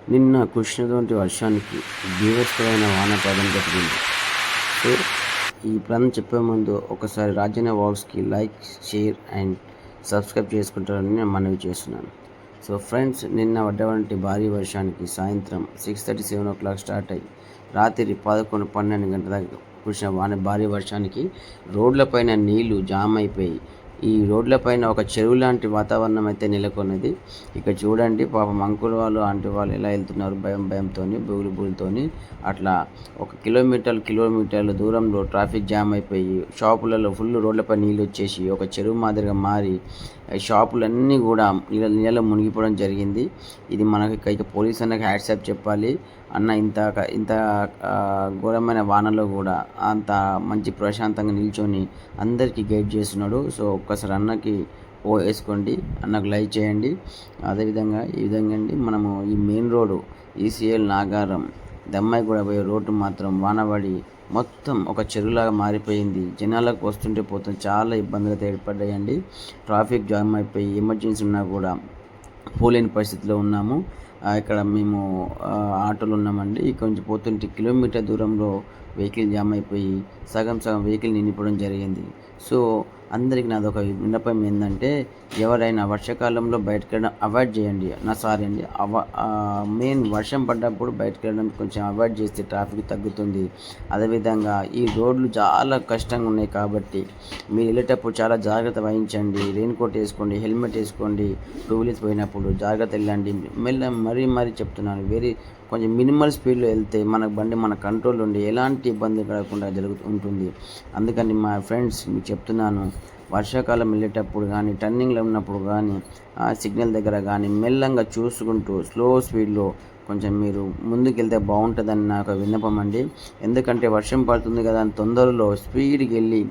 నిన్న కురిసినటువంటి వర్షానికి బీభత్సమైన వాన పడడం జరిగింది. సో ఈ ప్లాన్ చెప్పే ముందు ఒకసారి రాజన్న వ్లాగ్స్కి లైక్, షేర్ అండ్ సబ్స్క్రైబ్ చేసుకుంటారని నేను మనవి చేస్తున్నాను. సో ఫ్రెండ్స్, నిన్న పడ్డటువంటి భారీ వర్షానికి సాయంత్రం 6:30, 7 o'clock స్టార్ట్ అయ్యి రాత్రి 11, 12 గంటల దాకా కురిసిన భారీ వర్షానికి రోడ్లపైన నీళ్లు జామ్ అయిపోయి ఈ రోడ్లపైన ఒక చెరువు లాంటి వాతావరణం అయితే నెలకొన్నది. ఇక్కడ చూడండి, పాపం అంకుల్ వాళ్ళు, ఆంటీ వాళ్ళు ఎలా వెళ్తున్నారు, భయంతో, బూగులతోని. అట్లా ఒక కిలోమీటర్ల దూరంలో ట్రాఫిక్ జామ్ అయిపోయి షాపులలో ఫుల్ రోడ్లపై నీళ్ళు వచ్చేసి ఒక చెరువు మాదిరిగా మారి షాపులన్నీ కూడా నీళ్ళలో మునిగిపోవడం జరిగింది. ఇది మనకి ఇక పోలీస్ అన్నకి హ్యాట్సాప్ చెప్పాలి. అన్న ఇంత ఘోరమైన వానలో కూడా అంత మంచి ప్రశాంతంగా నిల్చొని అందరికీ గైడ్ చేస్తున్నాడు. సో ఒక్కసారి అన్నకి వేసుకోండి, అన్నకు లైక్ చేయండి. అదేవిధంగా ఈ విధంగా అండి, మనము ఈ main road ECL Nagaram Dammaiguda పోయే రోడ్డు మాత్రం వానబడి మొత్తం ఒక చెరువులాగా మారిపోయింది. జనాలకు వస్తుంటే పోతుంటే చాలా ఇబ్బందులు అయితే ఏర్పడ్డాయండి. ట్రాఫిక్ జామ్ అయిపోయి ఎమర్జెన్సీ ఉన్నా కూడా పోలేని పరిస్థితిలో ఉన్నాము. ఇక్కడ మేము ఆటోలో ఉన్నామండి. ఇక్కడ నుంచి పోతుంటే కిలోమీటర్ దూరంలో వెహికల్ జామ్ అయిపోయి సగం వెహికల్ నిండిపోవడం జరిగింది. సో అందరికీ నాదొక విన్నపం ఏంటంటే, ఎవరైనా వర్షాకాలంలో బయటకు వెళ్ళడం అవాయిడ్ చేయండి. మెయిన్ వర్షం పడ్డప్పుడు బయటకు వెళ్ళడం కొంచెం అవాయిడ్ చేస్తే ట్రాఫిక్ తగ్గుతుంది. అదేవిధంగా ఈ రోడ్లు చాలా కష్టంగా ఉన్నాయి కాబట్టి మీరు వెళ్ళేటప్పుడు చాలా జాగ్రత్త వహించండి. రెయిన్ కోట్ వేసుకోండి, హెల్మెట్ వేసుకోండి. టూ వీలర్స్ పోయినప్పుడు జాగ్రత్త వెళ్ళండి. మరీ చెప్తున్నాను, కొంచెం మినిమల్ స్పీడ్లో వెళ్తే బండి మన కంట్రోల్ ఉండి ఎలాంటి ఇబ్బంది కలగకుండా ఉంటుంది. అందుకని మా ఫ్రెండ్స్ మీకు చెప్తున్నాను, వర్షాకాలం వెళ్ళేటప్పుడు కానీ, టర్నింగ్లో ఉన్నప్పుడు కానీ, సిగ్నల్ దగ్గర కానీ మెల్లంగా చూసుకుంటూ స్లో స్పీడ్లో కొంచెం మీరు ముందుకెళ్తే బాగుంటుందని నాకు విన్నపం అండి. ఎందుకంటే వర్షం పడుతుంది కదా అని తొందరలో స్పీడ్కి వెళ్ళి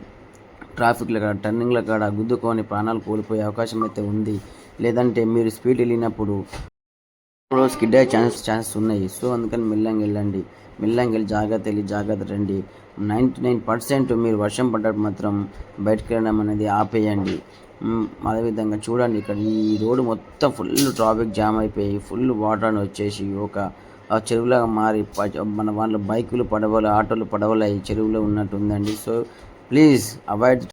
ట్రాఫిక్లో కాడ, టర్నింగ్ల కాడ గుద్దుకొని ప్రాణాలు కోల్పోయే అవకాశం అయితే ఉంది. లేదంటే మీరు స్పీడ్ వెళ్ళినప్పుడు స్కిడ్ అయ్యే ఛాన్సెస్ ఉన్నాయి. సో అందుకని మెల్లంగా వెళ్ళండి, జాగ్రత్త రండి. 99% మీరు వర్షం పడ్డప్పుడు మాత్రం బయటకు వెళ్ళడం అనేది ఆపేయండి. అదేవిధంగా చూడండి, ఇక్కడ ఈ రోడ్డు మొత్తం ఫుల్ ట్రాఫిక్ జామ్ అయిపోయి ఫుల్ వాటర్ అని వచ్చేసి ఒక చెరువులాగా మారి మన వాళ్ళ బైకులు, పడవలు, ఆటోలు, పడవలు ఈ చెరువులో ఉన్నట్టు ఉందండి. So please avoid